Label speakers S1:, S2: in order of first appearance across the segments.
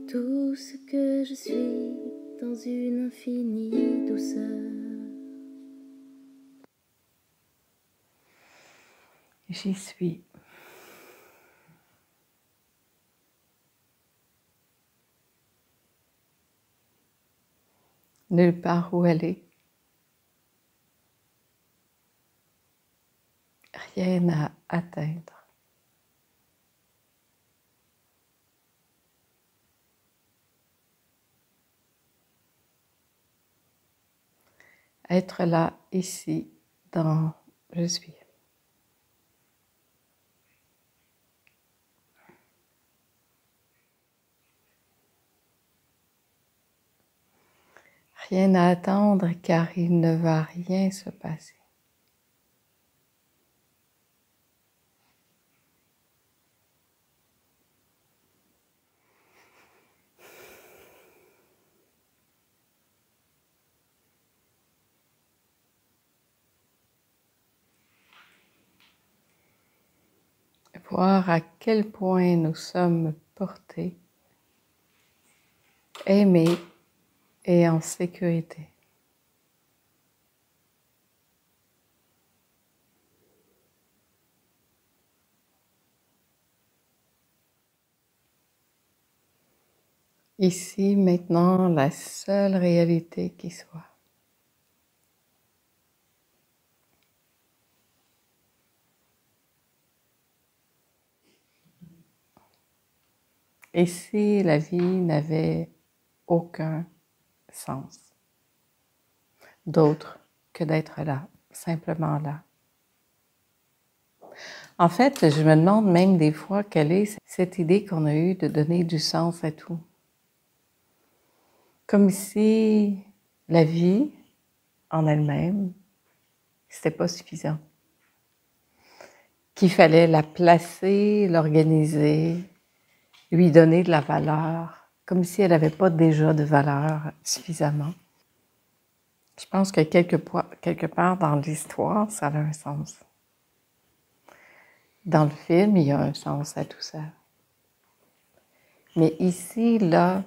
S1: tout ce que je suis dans une infinie douceur.
S2: J'y suis. Nulle part où aller. Rien à atteindre. Être là, ici, dans je suis. Rien à attendre car il ne va rien se passer. Voir à quel point nous sommes portés, aimés et en sécurité. Ici, maintenant, la seule réalité qui soit. Ici, la vie n'avait aucun sens d'autre que d'être là, simplement là. En fait, je me demande même des fois quelle est cette idée qu'on a eue de donner du sens à tout. Comme si la vie, en elle-même, c'était pas suffisant. Qu'il fallait la placer, l'organiser, lui donner de la valeur, comme si elle n'avait pas déjà de valeur suffisamment. Je pense que quelque part dans l'histoire, ça a un sens. Dans le film, il y a un sens à tout ça. Mais ici, là,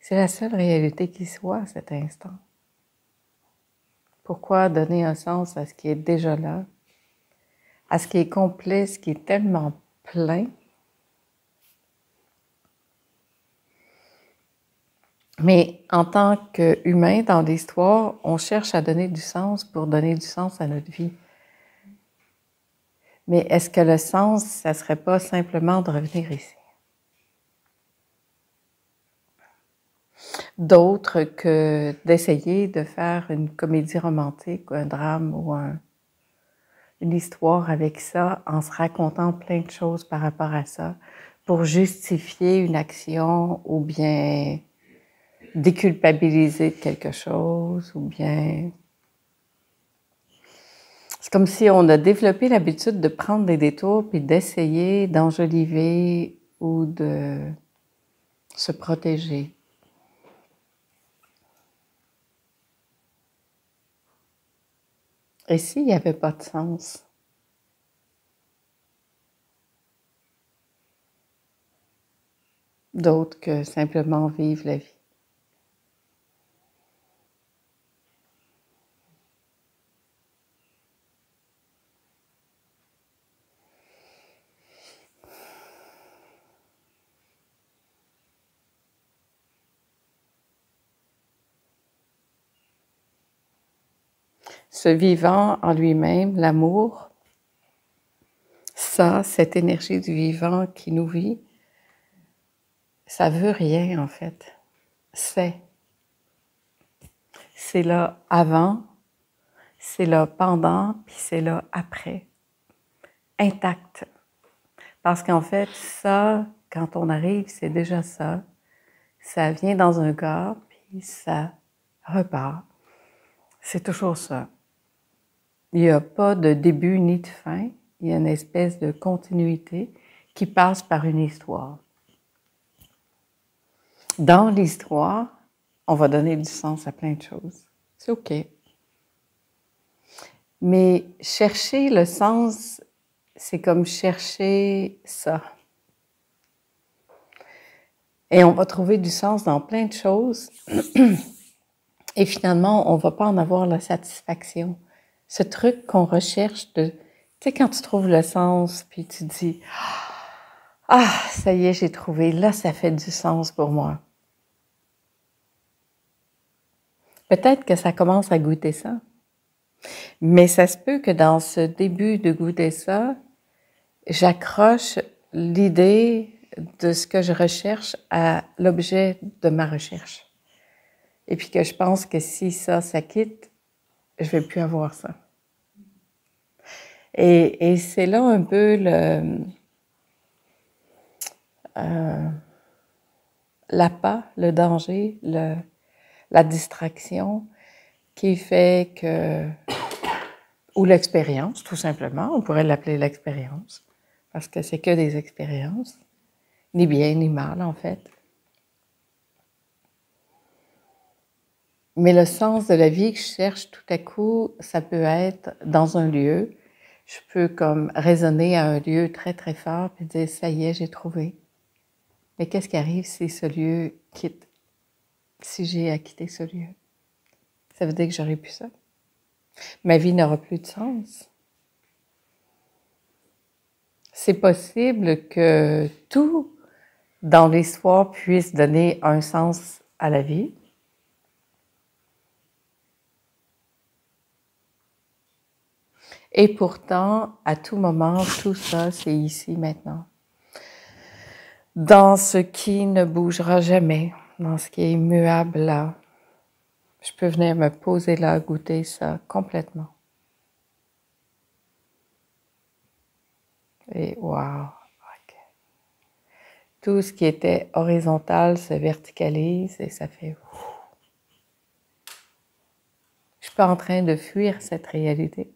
S2: c'est la seule réalité qui soit à cet instant. Pourquoi donner un sens à ce qui est déjà là, à ce qui est complet, ce qui est tellement plein? Mais en tant qu'humain dans l'histoire, on cherche à donner du sens pour donner du sens à notre vie. Mais est-ce que le sens, ça ne serait pas simplement de revenir ici? D'autre que d'essayer de faire une comédie romantique, un drame ou une histoire avec ça, en se racontant plein de choses par rapport à ça, pour justifier une action ou bien déculpabiliser de quelque chose ou bien... C'est comme si on a développé l'habitude de prendre des détours puis d'essayer d'enjoliver ou de se protéger. Et s'il n'y avait pas de sens? D'autre que simplement vivre la vie. Ce vivant en lui-même, l'amour, ça, cette énergie du vivant qui nous vit, ça veut rien en fait. C'est là avant, c'est là pendant, puis c'est là après. Intact. Parce qu'en fait, ça, quand on arrive, c'est déjà ça. Ça vient dans un corps, puis ça repart. C'est toujours ça. Il n'y a pas de début ni de fin. Il y a une espèce de continuité qui passe par une histoire. Dans l'histoire, on va donner du sens à plein de choses. C'est OK. Mais chercher le sens, c'est comme chercher ça. Et on va trouver du sens dans plein de choses. Et finalement, on ne va pas en avoir la satisfaction. Ce truc qu'on recherche de... Tu sais, quand tu trouves le sens, puis tu dis « Ah, ça y est, j'ai trouvé. Là, ça fait du sens pour moi. » Peut-être que ça commence à goûter ça. Mais ça se peut que dans ce début de goûter ça, j'accroche l'idée de ce que je recherche à l'objet de ma recherche. Et puis que je pense que si ça quitte, je vais plus avoir ça. Et c'est là un peu l'appât, le danger, la distraction qui fait que... Ou l'expérience, tout simplement. On pourrait l'appeler l'expérience, parce que c'est que des expériences. Ni bien, ni mal, en fait. Mais le sens de la vie que je cherche tout à coup, ça peut être dans un lieu. Je peux comme raisonner à un lieu très, très fort puis dire « ça y est, j'ai trouvé ». Mais qu'est-ce qui arrive si ce lieu quitte? Si j'ai à quitter ce lieu? Ça veut dire que j'aurai plus ça. Ma vie n'aura plus de sens. C'est possible que tout dans l'histoire puisse donner un sens à la vie. Et pourtant, à tout moment, tout ça, c'est ici, maintenant. Dans ce qui ne bougera jamais, dans ce qui est immuable là, je peux venir me poser là, goûter ça complètement. Et wow! Okay. Tout ce qui était horizontal se verticalise et ça fait... Je suis pas en train de fuir cette réalité.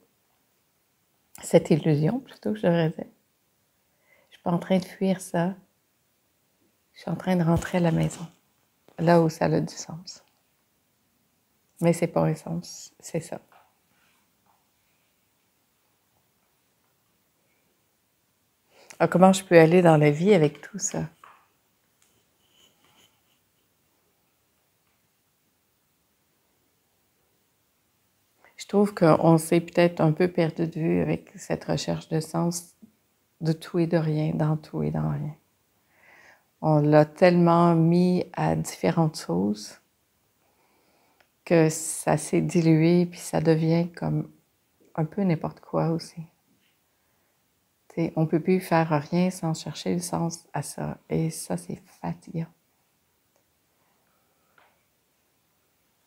S2: Cette illusion, plutôt, je devrais dire. Je suis pas en train de fuir ça. Je suis en train de rentrer à la maison, là où ça a du sens. Mais c'est pas un sens, c'est ça. Alors, comment je peux aller dans la vie avec tout ça? Je trouve qu'on s'est peut-être un peu perdu de vue avec cette recherche de sens de tout et de rien, dans tout et dans rien. On l'a tellement mis à différentes choses que ça s'est dilué puis ça devient comme un peu n'importe quoi aussi. T'sais, on ne peut plus faire rien sans chercher le sens à ça. Et ça, c'est fatigant.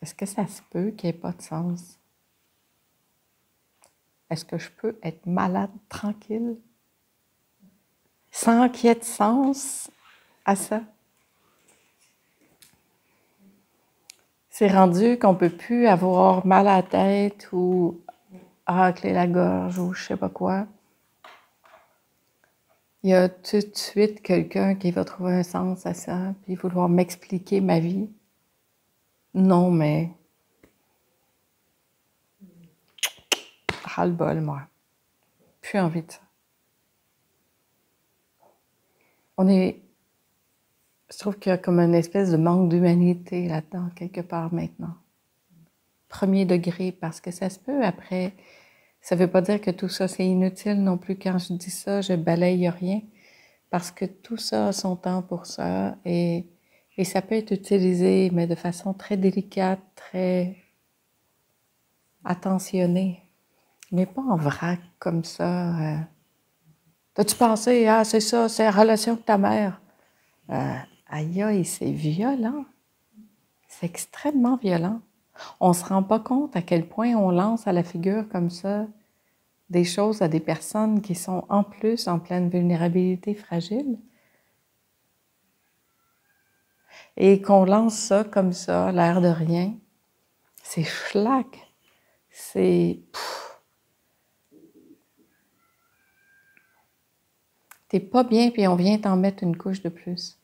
S2: Est-ce que ça se peut qu'il n'y ait pas de sens? Est-ce que je peux être malade tranquille sans qu'il y ait de sens à ça? C'est rendu qu'on ne peut plus avoir mal à la tête ou racler la gorge ou je sais pas quoi. Il y a tout de suite quelqu'un qui va trouver un sens à ça, puis vouloir m'expliquer ma vie. Non, mais... ras-le-bol, moi. Plus envie de ça. Je trouve qu'il y a comme une espèce de manque d'humanité là-dedans, quelque part maintenant. Premier degré, parce que ça se peut après. Ça ne veut pas dire que tout ça, c'est inutile non plus. Quand je dis ça, je balaye rien. Parce que tout ça a son temps pour ça. Et ça peut être utilisé, mais de façon très délicate, très attentionnée. Mais pas en vrac comme ça. T'as-tu pensé, ah, c'est ça, c'est la relation avec ta mère? Aïe, aïe, c'est violent. C'est extrêmement violent. On ne se rend pas compte à quel point on lance à la figure comme ça des choses à des personnes qui sont en plus en pleine vulnérabilité fragile. Et qu'on lance ça comme ça, l'air de rien. C'est schlack. C'est... T'es pas bien, puis on vient t'en mettre une couche de plus.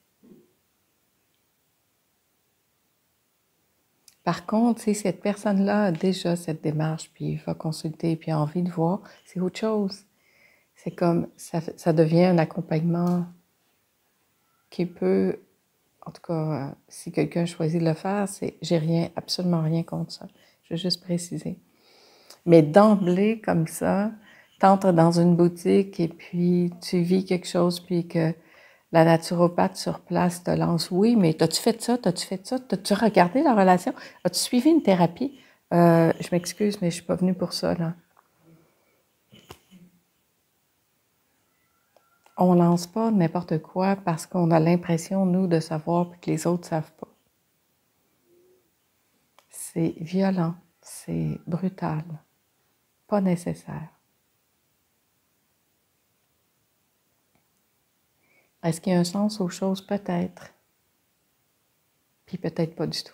S2: Par contre, si cette personne-là a déjà cette démarche, puis va consulter, puis a envie de voir, c'est autre chose. C'est comme, ça devient un accompagnement qui peut en tout cas, si quelqu'un choisit de le faire, j'ai absolument rien contre ça. Je veux juste préciser. Mais d'emblée, comme ça, t'entres dans une boutique et puis tu vis quelque chose, puis que la naturopathe sur place te lance. Oui, mais t'as-tu fait ça? T'as-tu fait ça? T'as-tu regardé la relation? As-tu suivi une thérapie? Je m'excuse, mais je suis pas venue pour ça, là. On lance pas n'importe quoi parce qu'on a l'impression, nous, de savoir puis que les autres savent pas. C'est violent, c'est brutal, pas nécessaire. Est-ce qu'il y a un sens aux choses? Peut-être. Puis peut-être pas du tout.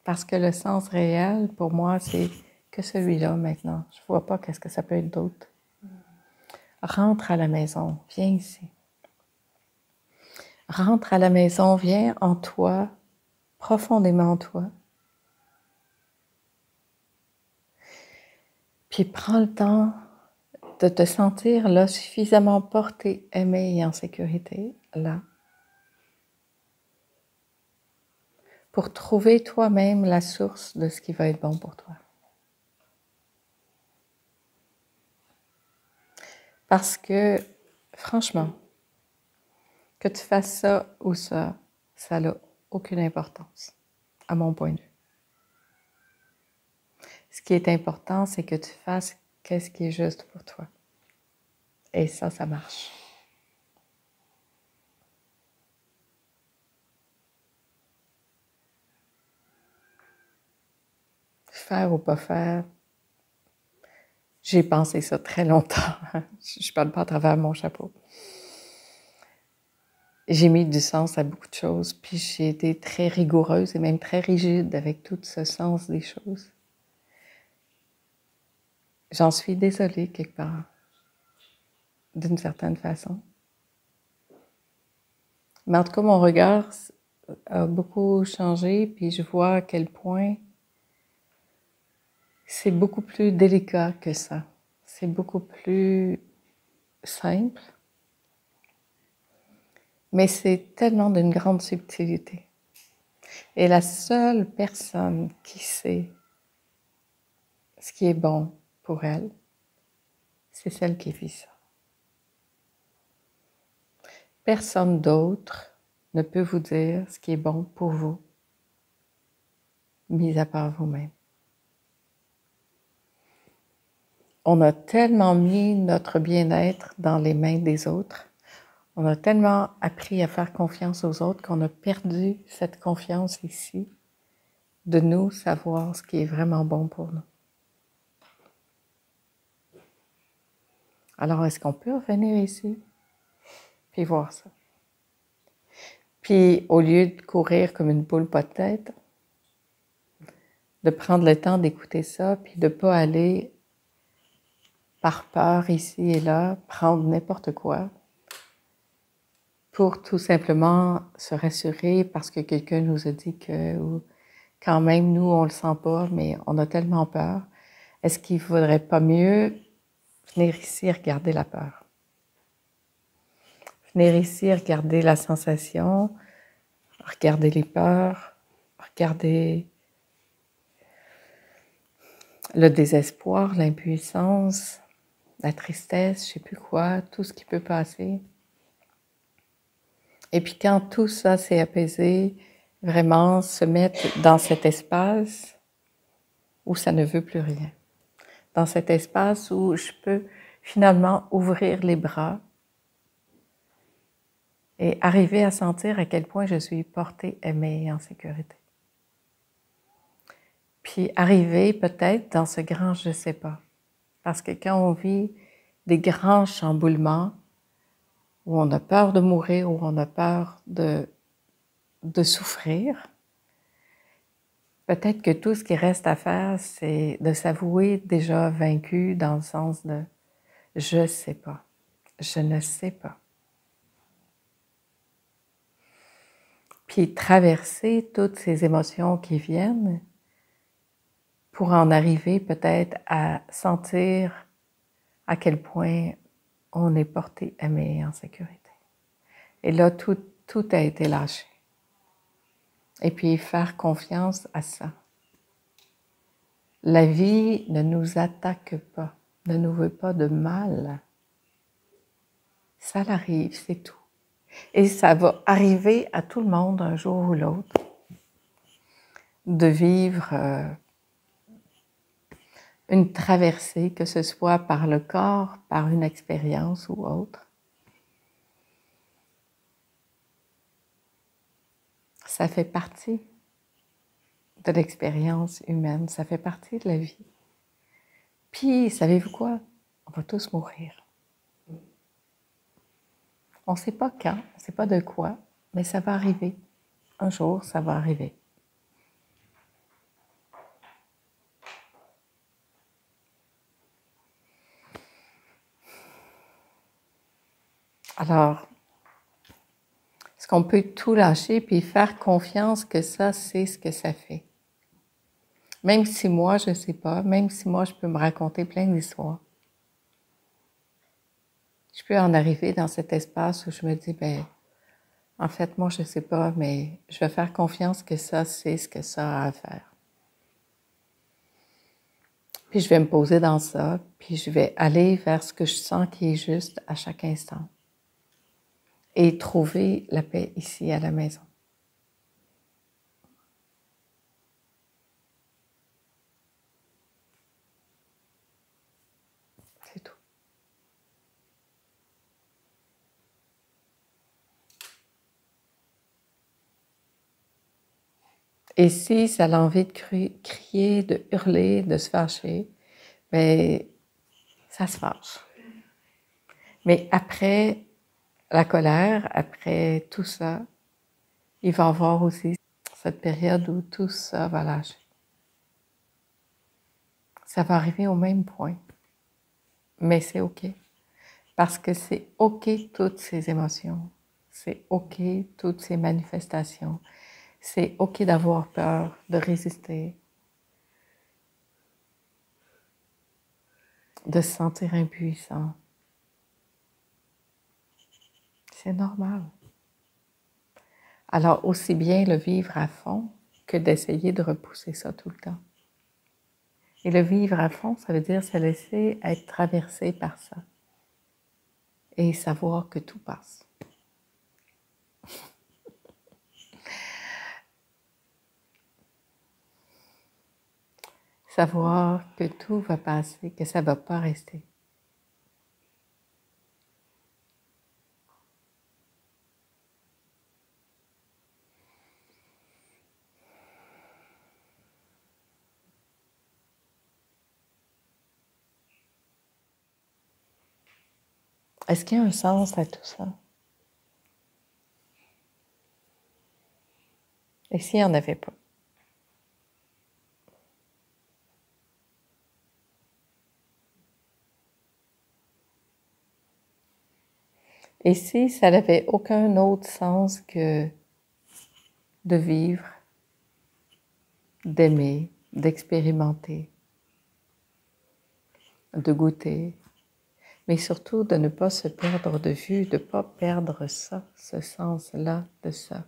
S2: Parce que le sens réel, pour moi, c'est que celui-là maintenant. Je vois pas qu'est-ce que ça peut être d'autre. Rentre à la maison, viens ici. Rentre à la maison, viens en toi, profondément en toi. Puis prends le temps de te sentir là suffisamment porté, aimé et en sécurité, là. Pour trouver toi-même la source de ce qui va être bon pour toi. Parce que, franchement, que tu fasses ça ou ça n'a aucune importance, à mon point de vue. Ce qui est important, c'est que tu fasses qu'est-ce qui est juste pour toi. Et ça marche. Faire ou pas faire, j'ai pensé ça très longtemps. Je parle pas à travers mon chapeau. J'ai mis du sens à beaucoup de choses, puis j'ai été très rigoureuse et même très rigide avec tout ce sens des choses. J'en suis désolée quelque part, d'une certaine façon. Mais en tout cas, mon regard a beaucoup changé, puis je vois à quel point c'est beaucoup plus délicat que ça. C'est beaucoup plus simple, mais c'est tellement d'une grande subtilité. Et la seule personne qui sait ce qui est bon pour elle, c'est celle qui vit ça. Personne d'autre ne peut vous dire ce qui est bon pour vous, mis à part vous-même. On a tellement mis notre bien-être dans les mains des autres, on a tellement appris à faire confiance aux autres qu'on a perdu cette confiance ici, de nous savoir ce qui est vraiment bon pour nous. Alors, est-ce qu'on peut revenir ici, puis voir ça? Puis, au lieu de courir comme une poule pas de tête, de prendre le temps d'écouter ça, puis de ne pas aller par peur ici et là, prendre n'importe quoi, pour tout simplement se rassurer parce que quelqu'un nous a dit que, ou quand même, nous, on le sent pas, mais on a tellement peur. Est-ce qu'il ne faudrait pas mieux venir ici et regarder la peur? Venir ici et regarder la sensation, regarder les peurs, regarder le désespoir, l'impuissance, la tristesse, je sais plus quoi, tout ce qui peut passer. Et puis quand tout ça s'est apaisé, vraiment se mettre dans cet espace où ça ne veut plus rien. Dans cet espace où je peux finalement ouvrir les bras et arriver à sentir à quel point je suis portée, aimée et en sécurité. Puis arriver peut-être dans ce grand je sais pas. Parce que quand on vit des grands chamboulements, où on a peur de mourir, où on a peur de souffrir, peut-être que tout ce qui reste à faire, c'est de s'avouer déjà vaincu dans le sens de « je sais pas, je ne sais pas ». Puis traverser toutes ces émotions qui viennent pour en arriver peut-être à sentir à quel point on est porté, aimé et en sécurité. Et là, tout a été lâché. Et puis, faire confiance à ça. La vie ne nous attaque pas, ne nous veut pas de mal. Ça l'arrive, c'est tout. Et ça va arriver à tout le monde un jour ou l'autre de vivre une traversée, que ce soit par le corps, par une expérience ou autre. Ça fait partie de l'expérience humaine, ça fait partie de la vie. Puis, savez-vous quoi? On va tous mourir. On ne sait pas quand, on ne sait pas de quoi, mais ça va arriver. Un jour, ça va arriver. Alors, est-ce qu'on peut tout lâcher puis faire confiance que ça, c'est ce que ça fait? Même si moi, je ne sais pas, même si moi, je peux me raconter plein d'histoires, je peux en arriver dans cet espace où je me dis, ben, en fait, moi, je ne sais pas, mais je vais faire confiance que ça, c'est ce que ça a à faire. Puis je vais me poser dans ça, puis je vais aller vers ce que je sens qui est juste à chaque instant. Et trouver la paix ici à la maison. C'est tout. Et si ça a envie de crier, de hurler, de se fâcher, bien, ça se fâche. Mais après la colère, après tout ça, il va y avoir aussi cette période où tout ça va lâcher. Ça va arriver au même point. Mais c'est OK. Parce que c'est OK toutes ces émotions. C'est OK toutes ces manifestations. C'est OK d'avoir peur, de résister, de se sentir impuissant. C'est normal. Alors, aussi bien le vivre à fond que d'essayer de repousser ça tout le temps. Et le vivre à fond, ça veut dire se laisser être traversé par ça. Et savoir que tout passe. Savoir que tout va passer, que ça ne va pas rester. Est-ce qu'il y a un sens à tout ça? Et s'il n'y en avait pas? Et si ça n'avait aucun autre sens que de vivre, d'aimer, d'expérimenter, de goûter, mais surtout de ne pas se perdre de vue, de ne pas perdre ça, ce sens-là de ça.